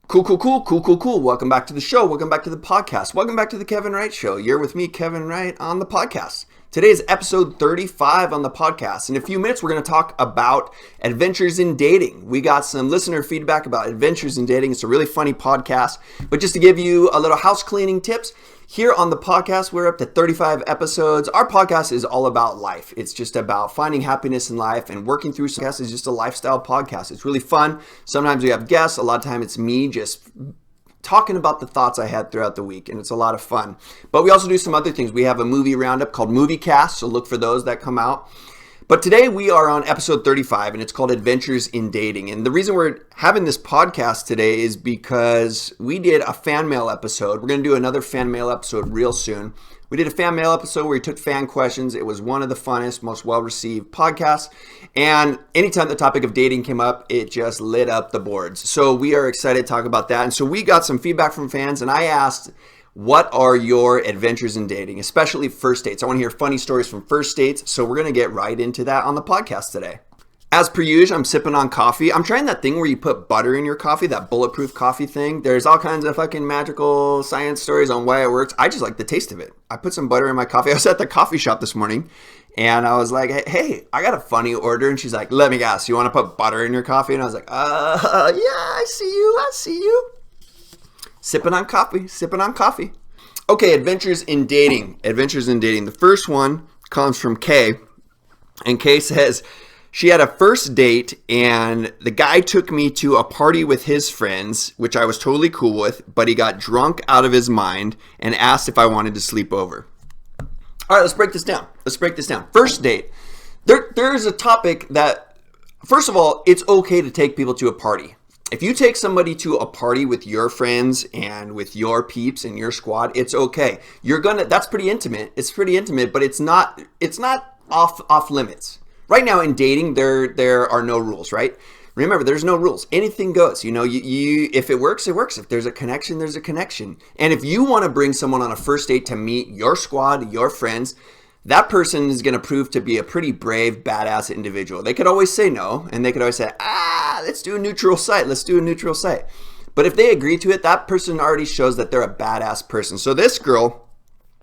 Cool. Welcome back to the show. Welcome back to the podcast. Welcome back to the Kevin Wright Show. You're with me, Kevin Wright, on the podcast. Today is episode 35 on the podcast. In a few minutes, we're going to talk about adventures in dating. We got some listener feedback about adventures in dating. It's a really funny podcast. But just to give you a little house cleaning tips, here on the podcast, we're up to 35 episodes. Our podcast is all about life. It's just about finding happiness in life and working through success. It's just a lifestyle podcast. It's really fun. Sometimes we have guests. A lot of time it's me just talking about the thoughts I had throughout the week, and it's a lot of fun. But we also do some other things. We have a movie roundup called Movie Cast, so look for those that come out. But today we are on episode 35, and it's called Adventures in Dating. And the reason we're having this podcast today is because we did a fan mail episode. We're going to do another fan mail episode real soon. We did a fan mail episode where we took fan questions. It was one of the funnest, most well-received podcasts. And anytime the topic of dating came up, it just lit up the boards. So we are excited to talk about that. And so we got some feedback from fans, and I asked, what are your adventures in dating, especially first dates? I want to hear funny stories from first dates, so we're going to get right into that on the podcast today. As per usual, I'm sipping on coffee. I'm trying that thing where you put butter in your coffee, that bulletproof coffee thing. There's all kinds of fucking magical science stories on why it works. I just like the taste of it. I put some butter in my coffee. I was at the coffee shop this morning, and I was like, hey, I got a funny order. And she's like, let me guess, you want to put butter in your coffee? And I was like, yeah, I see you. Sipping on coffee. Okay, adventures in dating. The first one comes from Kay. And Kay says, she had a first date and the guy took me to a party with his friends, which I was totally cool with, but he got drunk out of his mind and asked if I wanted to sleep over. All right, let's break this down. First date. There's a topic that, first of all, it's okay to take people to a party. If you take somebody to a party with your friends and with your peeps and your squad, it's okay. That's pretty intimate. It's pretty intimate, but it's not off limits. Right now in dating, there are no rules, right? Remember, there's no rules. Anything goes. You if it works, it works. If there's a connection, there's a connection. And if you want to bring someone on a first date to meet your squad, your friends, that person is going to prove to be a pretty brave, badass individual. They could always say no, and they could always say, let's do a neutral site. But if they agree to it, that person already shows that they're a badass person. So this girl,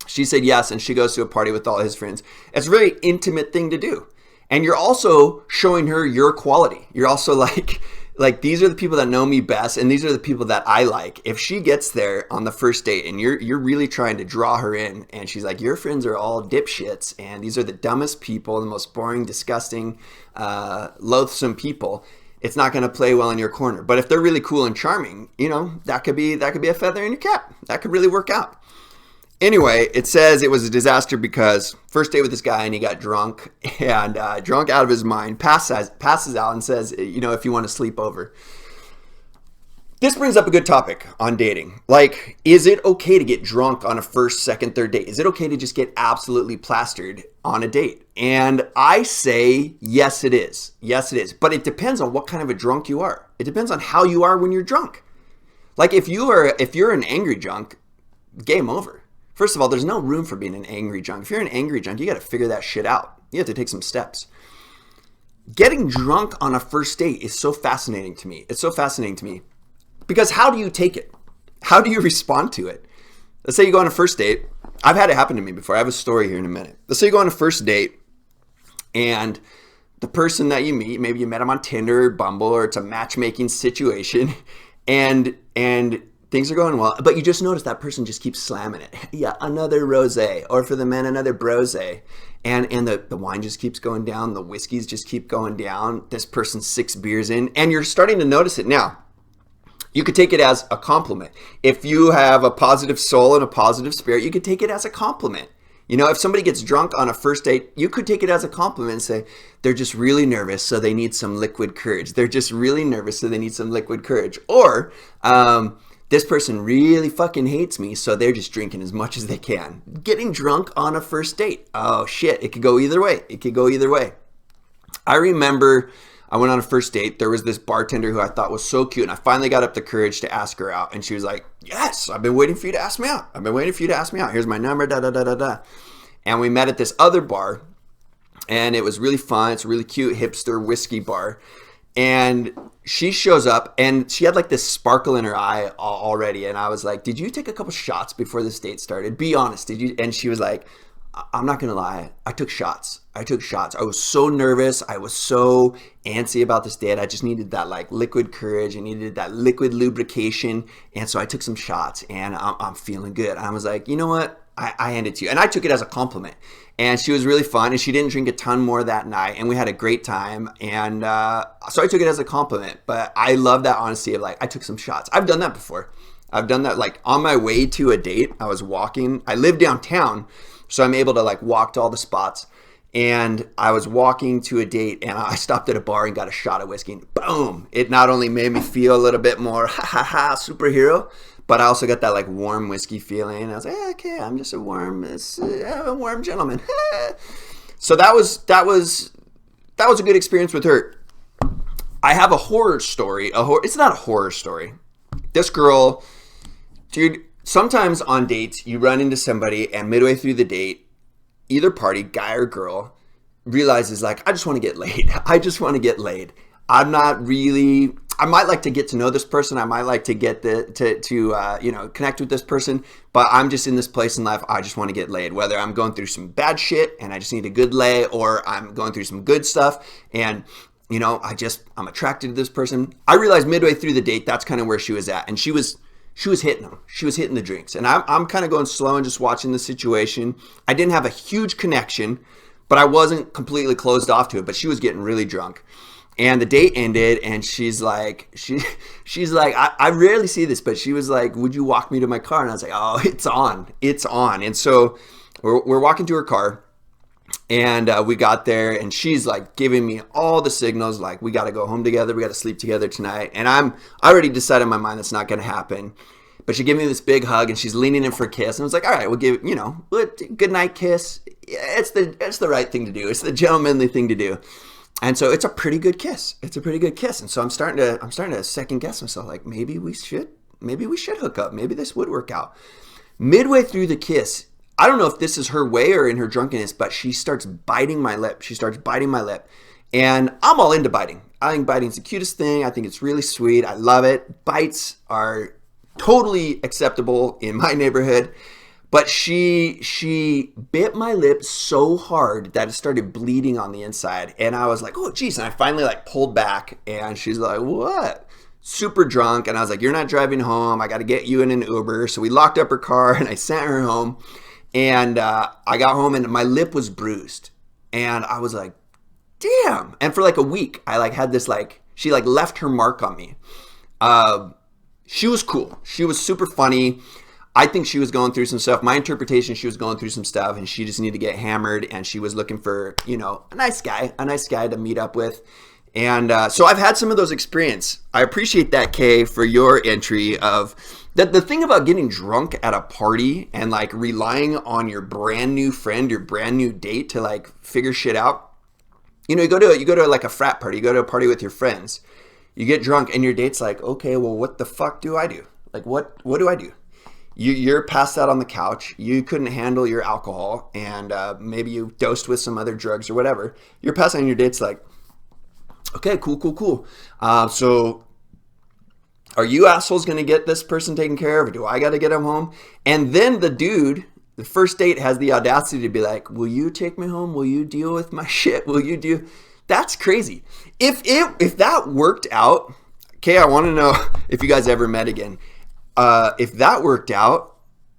she said yes, and she goes to a party with all his friends. It's a very intimate thing to do. And you're also showing her your quality. You're also like these are the people that know me best, and these are the people that I like. If she gets there on the first date and you're really trying to draw her in, and she's like, your friends are all dipshits, and these are the dumbest people, the most boring, disgusting, loathsome people, it's not going to play well in your corner. But if they're really cool and charming, that could be a feather in your cap. That could really work out. Anyway, it says it was a disaster because first date with this guy and he got drunk and drunk out of his mind, passes out and says, if you want to sleep over. This brings up a good topic on dating. Like, is it okay to get drunk on a first, second, third date? Is it okay to just get absolutely plastered on a date? And I say, yes, it is. Yes, it is. But it depends on what kind of a drunk you are. It depends on how you are when you're drunk. Like if you're an angry drunk, game over. First of all, there's no room for being an angry drunk. If you're an angry drunk, you got to figure that shit out. You have to take some steps. Getting drunk on a first date is so fascinating to me. It's so fascinating to me because how do you take it? How do you respond to it? Let's say you go on a first date. I've had it happen to me before. I have a story here in a minute. Let's say you go on a first date and the person that you meet, maybe you met them on Tinder or Bumble, or it's a matchmaking situation, and things are going well, but you just notice that person just keeps slamming it. Yeah, another rosé, or for the men, another brosé. And the wine just keeps going down. The whiskeys just keep going down. This person's 6 beers in, and you're starting to notice it now. You could take it as a compliment. If you have a positive soul and a positive spirit, you could take it as a compliment. If somebody gets drunk on a first date, you could take it as a compliment and say, they're just really nervous, so they need some liquid courage. Or, this person really fucking hates me, so they're just drinking as much as they can. Getting drunk on a first date. Oh shit, it could go either way. I remember I went on a first date. There was this bartender who I thought was so cute, and I finally got up the courage to ask her out. And she was like, yes, I've been waiting for you to ask me out. Here's my number, And we met at this other bar, and it was really fun. It's a really cute hipster whiskey bar. And she shows up and she had like this sparkle in her eye already. And I was like, did you take a couple shots before this date started? Be honest, did you? And she was like, I'm not going to lie. I took shots. I was so nervous. I was so antsy about this date. I just needed that like liquid courage. I needed that liquid lubrication. And so I took some shots and I'm feeling good. I was like, you know what? I hand it to you. And I took it as a compliment. And she was really fun, and she didn't drink a ton more that night, and we had a great time. And so I took it as a compliment. But I love that honesty of like, I took some shots. I've done that before. I've done that like on my way to a date. I was walking. I live downtown, so I'm able to like walk to all the spots. And I was walking to a date, and I stopped at a bar and got a shot of whiskey. And boom! It not only made me feel a little bit more superhero, but I also got that like warm whiskey feeling. I was like, okay, I'm just a warm gentleman. So that was a good experience with her. I have a horror story. It's not a horror story. This girl, dude, sometimes on dates you run into somebody and midway through the date, either party, guy or girl, realizes like, I just want to get laid. I just want to get laid. I might like to get to know this person. I might like to get to connect with this person, but I'm just in this place in life. I just want to get laid, whether I'm going through some bad shit and I just need a good lay, or I'm going through some good stuff and, you know, I'm attracted to this person. I realized midway through the date, that's kind of where she was at. And she was hitting them. She was hitting the drinks. And I'm kind of going slow and just watching the situation. I didn't have a huge connection, but I wasn't completely closed off to it, but she was getting really drunk. And the date ended, and she's like, I rarely see this, but she was like, would you walk me to my car? And I was like, oh, it's on. And so we're walking to her car, and we got there, and she's like giving me all the signals, like, we got to go home together. We got to sleep together tonight. And I already decided in my mind that's not going to happen. But she gave me this big hug, and she's leaning in for a kiss. And I was like, all right, we'll give, good night kiss. Yeah, it's the right thing to do. It's the gentlemanly thing to do. And so it's a pretty good kiss. And so I'm starting to second guess myself, like maybe we should hook up. Maybe this would work out. Midway through the kiss, I don't know if this is her way or in her drunkenness, but she starts biting my lip. And I'm all into biting. I think biting's the cutest thing. I think it's really sweet. I love it. Bites are totally acceptable in my neighborhood. But she bit my lip so hard that it started bleeding on the inside. And I was like, oh, geez. And I finally like pulled back, and she's like, what? Super drunk. And I was like, you're not driving home. I got to get you in an Uber. So we locked up her car, and I sent her home. And I got home, and my lip was bruised. And I was like, damn. And for like a week, I like had this like, she like left her mark on me. She was cool. She was super funny. I think she was going through some stuff. My interpretation, she was going through some stuff, and she just needed to get hammered, and she was looking for, a nice guy to meet up with. And so I've had some of those experiences. I appreciate that, Kay, for your entry of the thing about getting drunk at a party and like relying on your brand new friend, your brand new date to like figure shit out. You go to like a frat party, you go to a party with your friends, you get drunk, and your date's like, okay, well, what the fuck do I do? Like, what do I do? You're passed out on the couch. You couldn't handle your alcohol, and maybe you dosed with some other drugs or whatever. You're passed out, and your date's like, okay, cool. So are you assholes going to get this person taken care of, or do I got to get him home? And then the first date has the audacity to be like, will you take me home? Will you deal with my shit? That's crazy. If that worked out, okay, I want to know if you guys ever met again. If that worked out,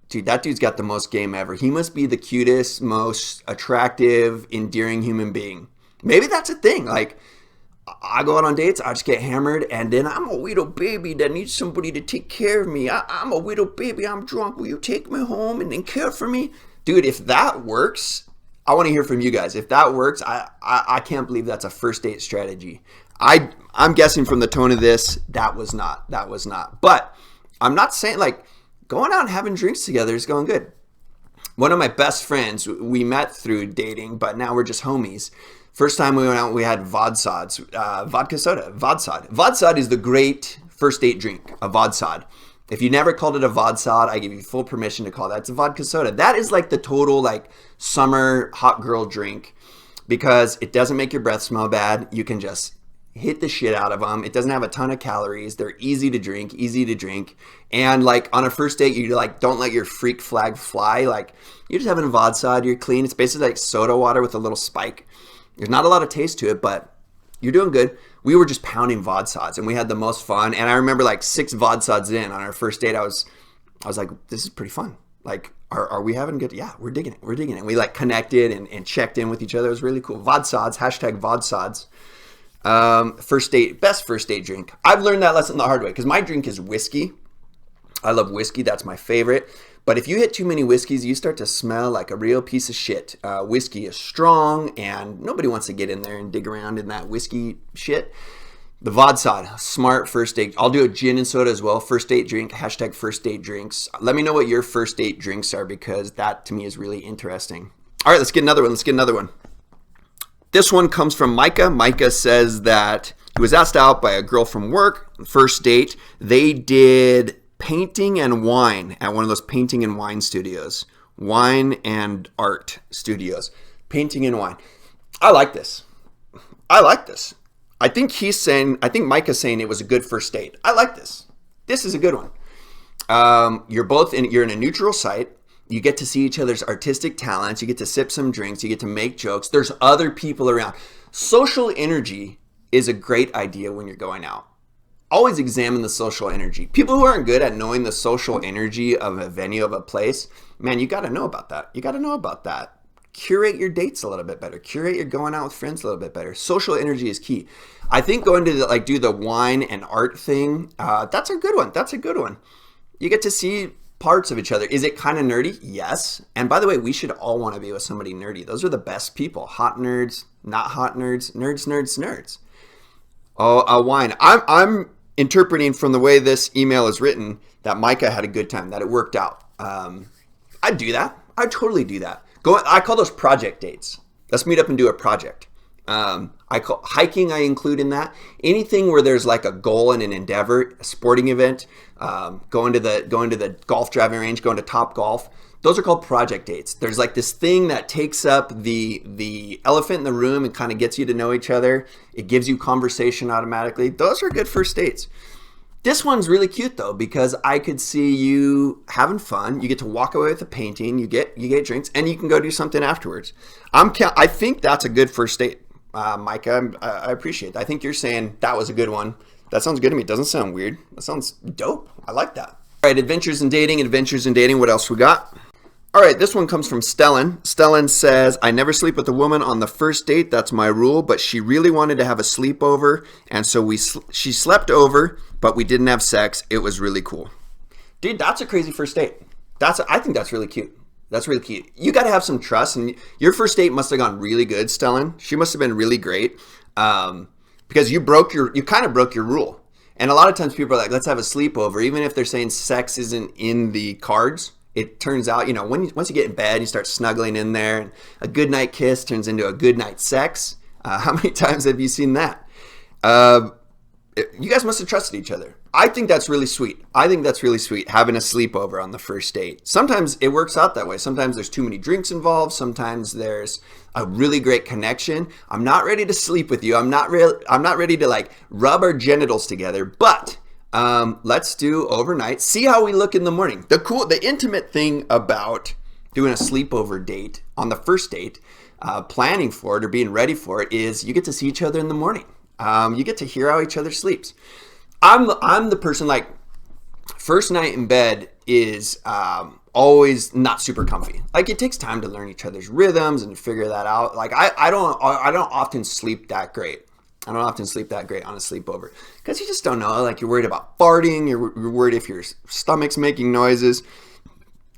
dude, that dude's got the most game ever. He must be the cutest, most attractive, endearing human being. Maybe that's a thing. Like, I go out on dates, I just get hammered, and then I'm a widow baby that needs somebody to take care of me. I'm a widow baby, I'm drunk. Will you take me home and then care for me? Dude, if that works, I want to hear from you guys. If that works, I can't believe that's a first date strategy. I'm guessing from the tone of this, that was not. But I'm not saying like going out and having drinks together is going good. One of my best friends, we met through dating, but now we're just homies. First time we went out, we had vodsods, vodka soda, vodsod. Vodsod is the great first date drink, a vodsod. If you never called it a vodsod, I give you full permission to call that. It's a vodka soda. That is like the total like summer hot girl drink because it doesn't make your breath smell bad. You can just hit the shit out of them. It doesn't have a ton of calories. They're easy to drink. And like on a first date, you like don't let your freak flag fly. Like you're just having a Vodsod, you're clean. It's basically like soda water with a little spike. There's not a lot of taste to it, but you're doing good. We were just pounding Vodsods and we had the most fun. And I remember like 6 Vodsods in on our first date, I was like, this is pretty fun. Like, are we having good? Yeah, we're digging it. We like connected and checked in with each other. It was really cool. Vodsods, hashtag Vodsods. Best first date drink. I've learned that lesson the hard way because my drink is whiskey. I love whiskey. That's my favorite. But if you hit too many whiskeys, you start to smell like a real piece of shit. Whiskey is strong and nobody wants to get in there and dig around in that whiskey shit. The Vodsod, smart first date. I'll do a gin and soda as well. First date drink, hashtag first date drinks. Let me know what your first date drinks are because that to me is really interesting. All right, let's get another one. This one comes from Micah. Micah says that he was asked out by a girl from work. First date, they did painting and wine at one of those painting and wine studios. Wine and art studios. Painting and wine. I like this. I think Micah's saying it was a good first date. I like this. This is a good one. You're in a neutral site. You get to see each other's artistic talents. You get to sip some drinks. You get to make jokes. There's other people around. Social energy is a great idea when you're going out. Always examine the social energy. People who aren't good at knowing the social energy of a venue, of a place, man, you got to know about that. Curate your dates a little bit better. Curate your going out with friends a little bit better. Social energy is key. I think going to do the wine and art thing, that's a good one. You get to see parts of each other. Is it kind of nerdy? Yes. And by the way, we should all want to be with somebody nerdy. Those are the best people. Hot nerds, not hot nerds, nerds. Oh, wine. I'm interpreting from the way this email is written that Micah had a good time, that it worked out. I'd do that. I'd totally do that. I call those project dates. Let's meet up and do a project. Hiking I include in that. Anything where there's like a goal and an endeavor, a sporting event, going to the golf driving range, going to Top Golf. Those are called project dates. There's like this thing that takes up the elephant in the room and kind of gets you to know each other. It gives you conversation automatically. Those are good first dates. This one's really cute though because I could see you having fun. You get to walk away with a painting. You get drinks, and you can go do something afterwards. I think that's a good first date, Micah. I appreciate that. I think you're saying that was a good one. That sounds good to me. It doesn't sound weird. That sounds dope. I like that. All right, adventures in dating. What else we got? All right, this one comes from Stellan. Stellan says, I never sleep with a woman on the first date. That's my rule. But she really wanted to have a sleepover. And so she slept over, but we didn't have sex. It was really cool. Dude, that's a crazy first date. I think that's really cute. That's really cute. You got to have some trust. And your first date must have gone really good, Stellan. She must have been really great because you kind of broke your rule. And a lot of times people are like, let's have a sleepover. Even if they're saying sex isn't in the cards. It turns out, once you get in bed, you start snuggling in there, and a good night kiss turns into a good night sex. How many times have you seen that? You guys must have trusted each other. I think that's really sweet. Having a sleepover on the first date. Sometimes it works out that way. Sometimes there's too many drinks involved. Sometimes there's a really great connection. I'm not ready to sleep with you. I'm not ready to like rub our genitals together, but let's do overnight. See how we look in the morning. The intimate thing about doing a sleepover date on the first date, planning for it or being ready for it is you get to see each other in the morning. You get to hear how each other sleeps. I'm the person like first night in bed is always not super comfy. Like it takes time to learn each other's rhythms and to figure that out. Like I don't often sleep that great. I don't often sleep that great on a sleepover because you just don't know. Like you're worried about farting. You're worried if your stomach's making noises.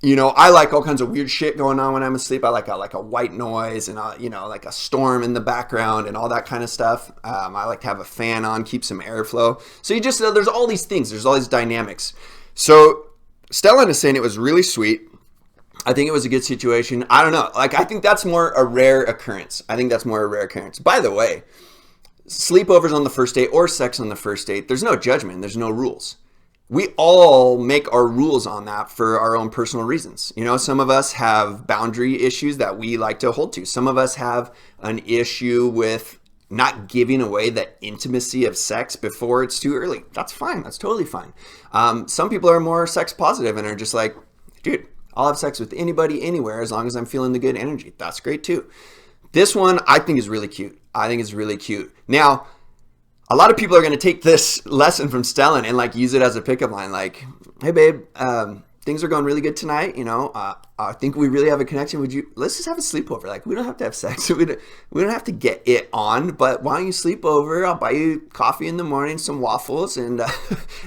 I like all kinds of weird shit going on when I'm asleep. I like a white noise and like a storm in the background and all that kind of stuff. I like to have a fan on, keep some airflow. So there's all these things. There's all these dynamics. So Stellan is saying it was really sweet. I think it was a good situation. I don't know. Like I think that's more a rare occurrence. By the way, sleepovers on the first date or sex on the first date, there's no judgment. There's no rules. We all make our rules on that for our own personal reasons. Some of us have boundary issues that we like to hold to. Some of us have an issue with not giving away the intimacy of sex before it's too early. That's fine. That's totally fine. Some people are more sex positive and are just like, dude, I'll have sex with anybody, anywhere, as long as I'm feeling the good energy. That's great too. This one I think is really cute. I think it's really cute. Now, a lot of people are going to take this lesson from Stellan and like use it as a pickup line. Like, hey babe, things are going really good tonight. You know, I think we really have a connection. Let's just have a sleepover. Like, we don't have to have sex. We don't have to get it on, but why don't you sleep over? I'll buy you coffee in the morning, some waffles, and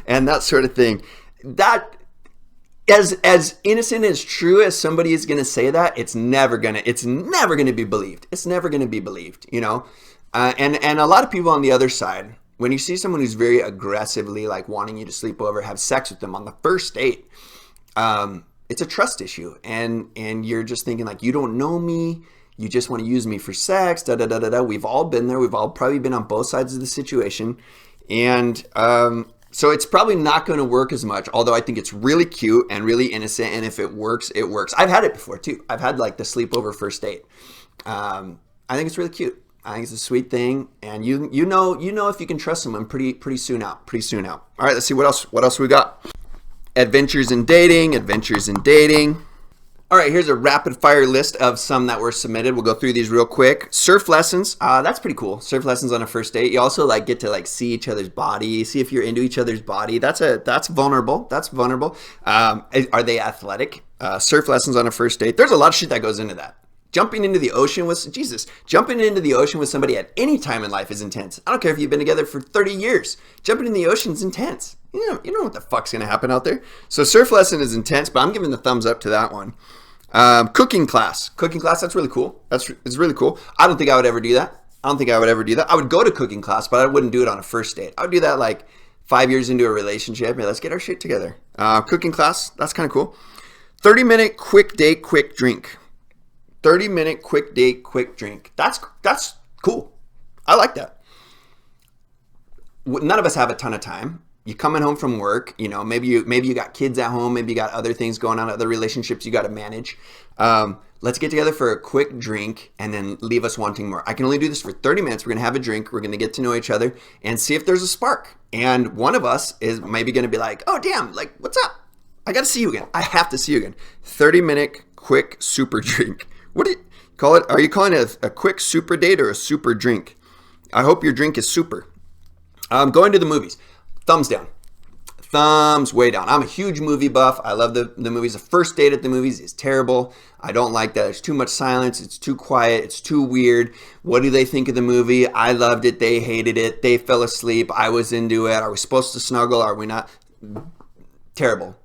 and that sort of thing. That, as innocent as true as somebody is going to say that, it's never going to be believed. It's never going to be believed, you know? And a lot of people on the other side, when you see someone who's very aggressively like wanting you to sleep over, have sex with them on the first date, it's a trust issue. And you're just thinking like, you don't know me. You just want to use me for sex, da da da da da. We've all been there. We've all probably been on both sides of the situation. And, so it's probably not going to work as much, although I think it's really cute and really innocent. And if it works, it works. I've had it before too. I've had like the sleepover first date. I think it's really cute. I think it's a sweet thing. And you know if you can trust someone pretty soon out. All right, let's see what else we got. Adventures in dating. All right, here's a rapid fire list of some that were submitted. We'll go through these real quick. Surf lessons. That's pretty cool. Surf lessons on a first date. You also like get to like see each other's body, see if you're into each other's body. That's vulnerable. Are they athletic? Surf lessons on a first date. There's a lot of shit that goes into that. Jumping into the ocean with somebody at any time in life is intense. I don't care if you've been together for 30 years. Jumping in the ocean is intense. You know what the fuck's gonna happen out there. So surf lesson is intense, but I'm giving the thumbs up to that one. Cooking class. That's really cool. It's really cool. I don't think I would ever do that. I would go to cooking class, but I wouldn't do it on a first date. I would do that like 5 years into a relationship. Yeah, let's get our shit together. Cooking class. That's kind of cool. 30-minute quick date, quick drink. 30-minute quick date, quick drink. That's cool. I like that. None of us have a ton of time. You coming home from work, you know, maybe you got kids at home, maybe you got other things going on, other relationships you got to manage. Let's get together for a quick drink and then leave us wanting more. I can only do this for 30 minutes. We're going to have a drink. We're going to get to know each other and see if there's a spark. And one of us is maybe going to be like, oh, damn, like, what's up? I got to see you again. I have to see you again. 30-minute quick super drink. What do you call it? Are you calling it a quick super date or a super drink? I hope your drink is super. Going to the movies. Thumbs down. Thumbs way down. I'm a huge movie buff. I love the movies. The first date at the movies is terrible. I don't like that. There's too much silence. It's too quiet. It's too weird. What do they think of the movie? I loved it. They hated it. They fell asleep. I was into it. Are we supposed to snuggle? Are we not? Terrible.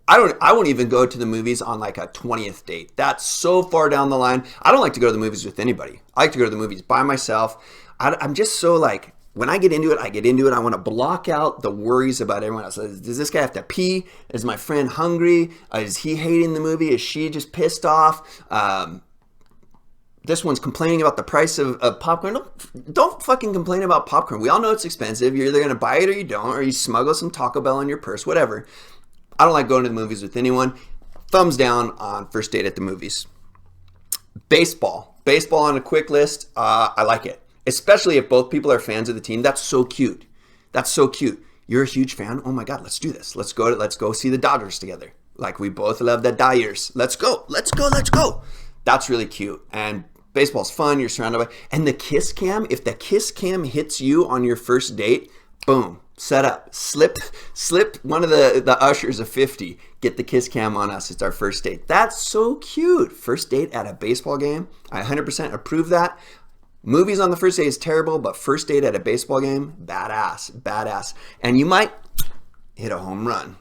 I won't even go to the movies on like a 20th date. That's so far down the line. I don't like to go to the movies with anybody. I like to go to the movies by myself. I'm just so like, when I get into it, I want to block out the worries about everyone else. Does this guy have to pee? Is my friend hungry? Is he hating the movie? Is she just pissed off? This one's complaining about the price of popcorn. Don't fucking complain about popcorn. We all know it's expensive. You're either going to buy it or you don't, or you smuggle some Taco Bell in your purse, whatever. I don't like going to the movies with anyone. Thumbs down on first date at the movies. Baseball on a quick list. I like it. Especially if both people are fans of the team. That's so cute. You're a huge fan. Oh my God, let's do this. Let's go see the Dodgers together. Like, we both love the Dyers. Let's go. That's really cute. And baseball's fun. You're surrounded by, and the kiss cam, if the kiss cam hits you on your first date, boom, set up. Slip one of the ushers a 50. Get the kiss cam on us. It's our first date. That's so cute. First date at a baseball game. I 100% approve that. Movies on the first date is terrible, but first date at a baseball game, badass. And you might hit a home run.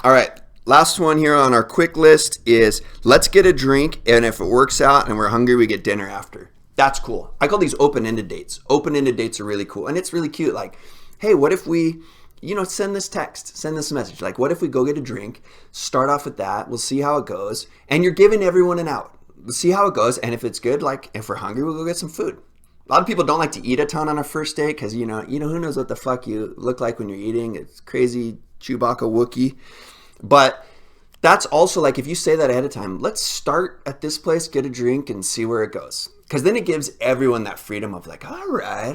All right, last one here on our quick list is let's get a drink, and if it works out and we're hungry, we get dinner after. That's cool. I call these open-ended dates. Open-ended dates are really cool, and it's really cute. Like, hey, what if we, send this text, send this message. Like, what if we go get a drink, start off with that, we'll see how it goes, and you're giving everyone an out. We'll see how it goes, and if it's good, like, if we're hungry, we'll go get some food. A lot of people don't like to eat a ton on a first date because, who knows what the fuck you look like when you're eating. It's crazy Chewbacca Wookiee. But that's also like, if you say that ahead of time, let's start at this place, get a drink, and see where it goes. Because then it gives everyone that freedom of like, all right,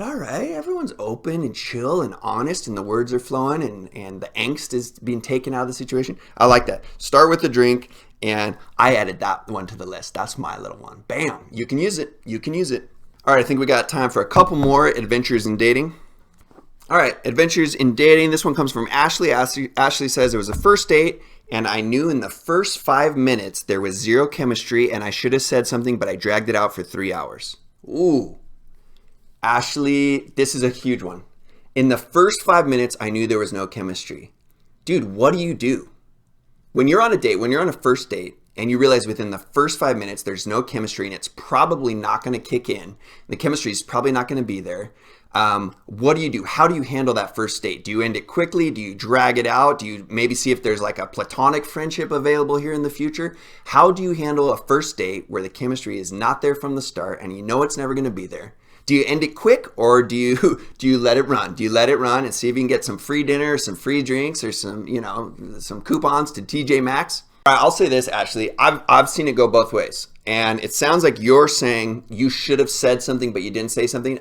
everyone's open and chill and honest and the words are flowing and the angst is being taken out of the situation. I like that. Start with the drink, and I added that one to the list. That's my little one. Bam, you can use it. You can use it. All right, I think we got time for a couple more adventures in dating. All right, adventures in dating. This one comes from Ashley. Ashley says, it was a first date, and I knew in the first 5 minutes there was zero chemistry, and I should have said something, but I dragged it out for 3 hours. Ooh. Ashley, this is a huge one. In the first 5 minutes, I knew there was no chemistry. Dude, what do you do? When you're on a date, when you're on a first date, and you realize within the first 5 minutes there's no chemistry and it's probably not going to kick in, the chemistry is probably not going to be there, what do you do? How do you handle that first date? Do you end it quickly? Do you drag it out? Do you maybe see if there's like a platonic friendship available here in the future? How do you handle a first date where the chemistry is not there from the start and you know it's never going to be there? Do you end it quick, or do you let it run? Do you let it run and see if you can get some free dinner, some free drinks, or some coupons to TJ Maxx? All right, I'll say this, Ashley. I've seen it go both ways, and it sounds like you're saying you should have said something, but you didn't say something.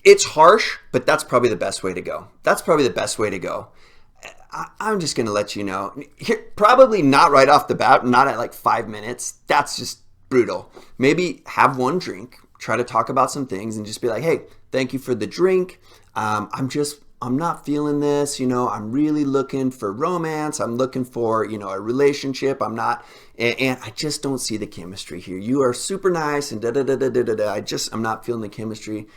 It's harsh, but that's probably the best way to go. That's probably the best way to go. I'm just going to let you know. Probably not right off the bat, not at like 5 minutes. That's just brutal. Maybe have one drink, try to talk about some things, and just be like, hey, thank you for the drink. I'm not feeling this. I'm really looking for romance. I'm looking for, a relationship. And I just don't see the chemistry here. You are super nice and I'm not feeling the chemistry.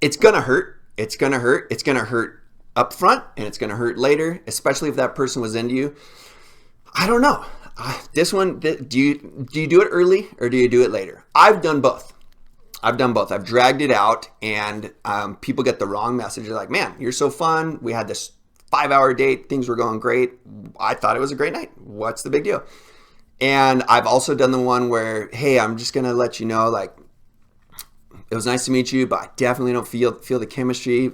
It's going to hurt. It's going to hurt. It's going to hurt up front, and it's going to hurt later, especially if that person was into you. I don't know. This one, do you do it early or do you do it later? I've done both. I've dragged it out, and people get the wrong message. They're like, man, you're so fun. We had this 5-hour date. Things were going great. I thought it was a great night. What's the big deal? And I've also done the one where, hey, I'm just going to let you know, like, it was nice to meet you, but I definitely don't feel the chemistry.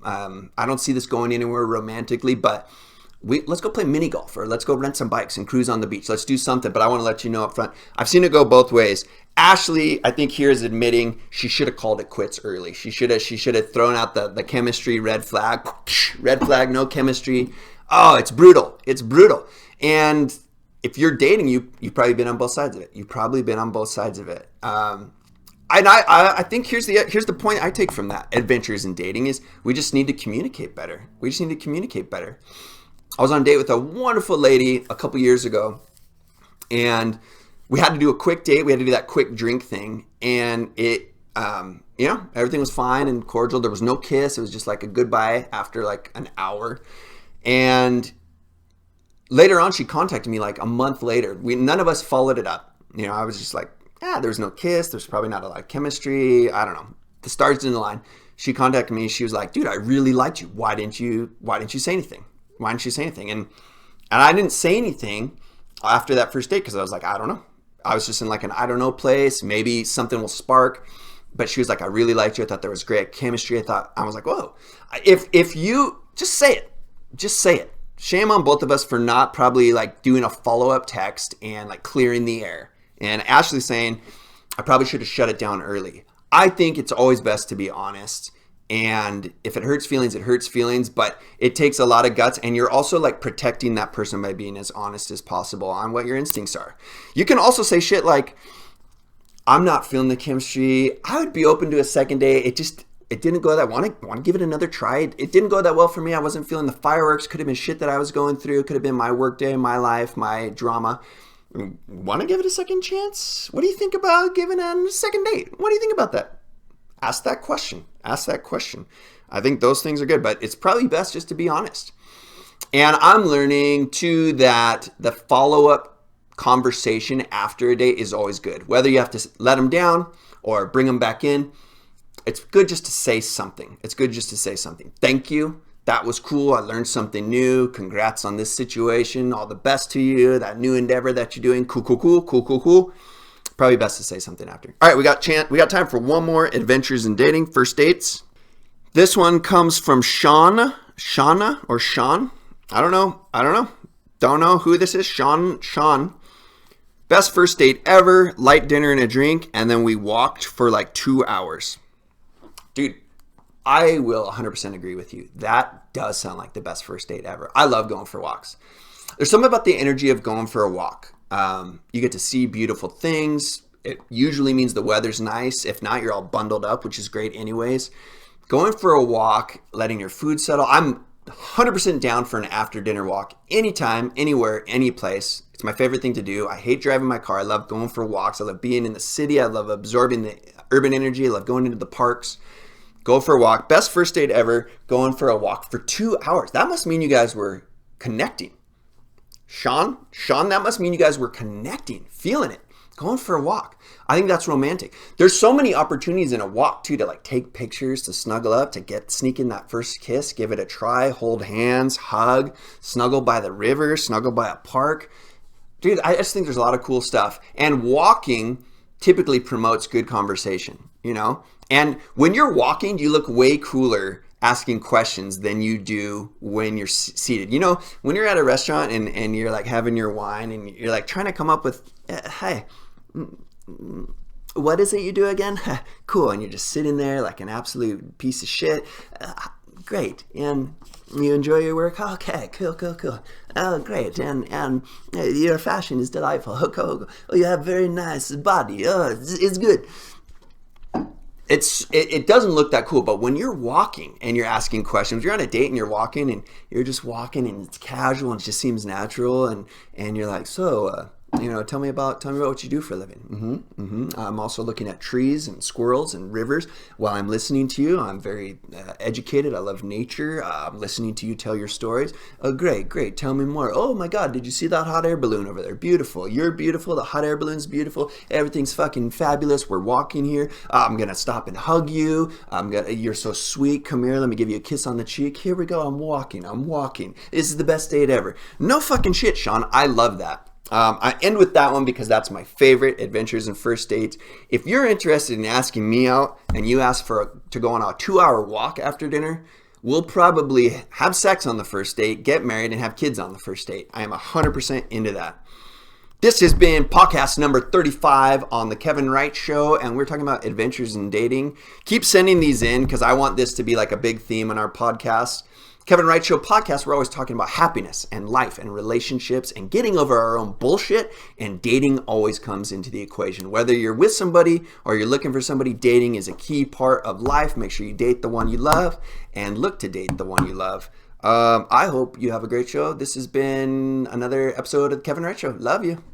I don't see this going anywhere romantically, but let's go play mini golf, or let's go rent some bikes and cruise on the beach. Let's do something, but I want to let you know up front. I've seen it go both ways. Ashley, I think here is admitting she should have called it quits early. She should have thrown out the chemistry red flag. Red flag, no chemistry. Oh, it's brutal. It's brutal. And if you're dating, you've probably been on both sides of it. And I think here's the point I take from that adventures in dating is we just need to communicate better. I was on a date with a wonderful lady a couple years ago, and we had to do a quick date. We had to do that quick drink thing, and it, everything was fine and cordial. There was no kiss. It was just like a goodbye after like an hour. And later on, she contacted me like a month later. None of us followed it up. I was just like, there was no kiss. There's probably not a lot of chemistry. I don't know. The stars didn't align. She contacted me. She was like, dude, I really liked you. Why didn't you say anything? And I didn't say anything after that first date because I was like, I don't know. I was just in like an I don't know place. Maybe something will spark. But she was like, I really liked you. I thought there was great chemistry. I was like, whoa. If you just say it. Shame on both of us for not probably like doing a follow-up text and like clearing the air. And Ashley's saying, I probably should have shut it down early. I think it's always best to be honest. And if it hurts feelings, it hurts feelings. But it takes a lot of guts. And you're also like protecting that person by being as honest as possible on what your instincts are. You can also say shit like, I'm not feeling the chemistry. I would be open to a second date. It didn't go that. Want to give it another try. It didn't go that well for me. I wasn't feeling the fireworks. Could have been shit that I was going through. Could have been my work day, my life, my drama. Want to give it a second chance? What do you think about giving it a second date? What do you think about that? Ask that question. I think those things are good, but it's probably best just to be honest. And I'm learning too that the follow-up conversation after a date is always good. Whether you have to let them down or bring them back in, it's good just to say something. Thank you. That was cool. I learned something new. Congrats on this situation. All the best to you. That new endeavor that you're doing. Cool. Probably best to say something after. All right, we got time for one more adventures in dating, first dates. This one comes from Shauna. I don't know. Don't know who this is. Sean. Best first date ever, light dinner and a drink, and then we walked for like 2 hours. Dude, I will 100% agree with you. That does sound like the best first date ever. I love going for walks. There's something about the energy of going for a walk. You get to see beautiful things. It usually means the weather's nice. If not, you're all bundled up, which is great anyways. Going for a walk, letting your food settle. I'm 100% down for an after dinner walk anytime, anywhere, any place. It's my favorite thing to do. I hate driving my car. I love going for walks. I love being in the city. I love absorbing the urban energy. I love going into the parks. Go for a walk. Best first date ever, going for a walk for 2 hours. That must mean you guys were connecting. Sean, that must mean you guys were connecting, feeling it. Going for a walk. I think that's romantic. There's so many opportunities in a walk too to like take pictures, to snuggle up, to sneak in that first kiss, give it a try, hold hands, hug, snuggle by the river, snuggle by a park. Dude, I just think there's a lot of cool stuff. And walking typically promotes good conversation, you know? And when you're walking, you look way cooler asking questions than you do when you're seated. You know, when you're at a restaurant and you're like having your wine and you're like trying to come up with, hey, what is it you do again? Cool. And you're just sitting there like an absolute piece of shit. Great. And you enjoy your work? Okay, cool. Oh, great. And your fashion is delightful. Oh, you have very nice body. Oh, it's good. It doesn't look that cool, but when you're walking and you're asking questions, you're on a date and you're walking and you're just walking and it's casual and it just seems natural and you're like, so, tell me about what you do for a living. I'm also looking at trees and squirrels and rivers while I'm listening to you. I'm very educated. I love nature. I'm listening to you tell your stories. Oh, great. Tell me more. Oh my God, did you see that hot air balloon over there? Beautiful. You're beautiful. The hot air balloon's beautiful. Everything's fucking fabulous. We're walking here. I'm gonna stop and hug you. You're so sweet. Come here. Let me give you a kiss on the cheek. Here we go. I'm walking. This is the best date ever. No fucking shit, Sean. I love that. I end with that one because that's my favorite, adventures and first dates. If you're interested in asking me out and you ask to go on a 2-hour walk after dinner, we'll probably have sex on the first date, get married, and have kids on the first date. I am 100% into that. This has been podcast number 35 on the Kevin Wright Show, and we're talking about adventures in dating. Keep sending these in because I want this to be like a big theme on our podcast. Kevin Wright Show podcast, we're always talking about happiness and life and relationships and getting over our own bullshit, and dating always comes into the equation. Whether you're with somebody or you're looking for somebody, dating is a key part of life. Make sure you date the one you love and look to date the one you love. I hope you have a great show. This has been another episode of the Kevin Wright Show. Love you.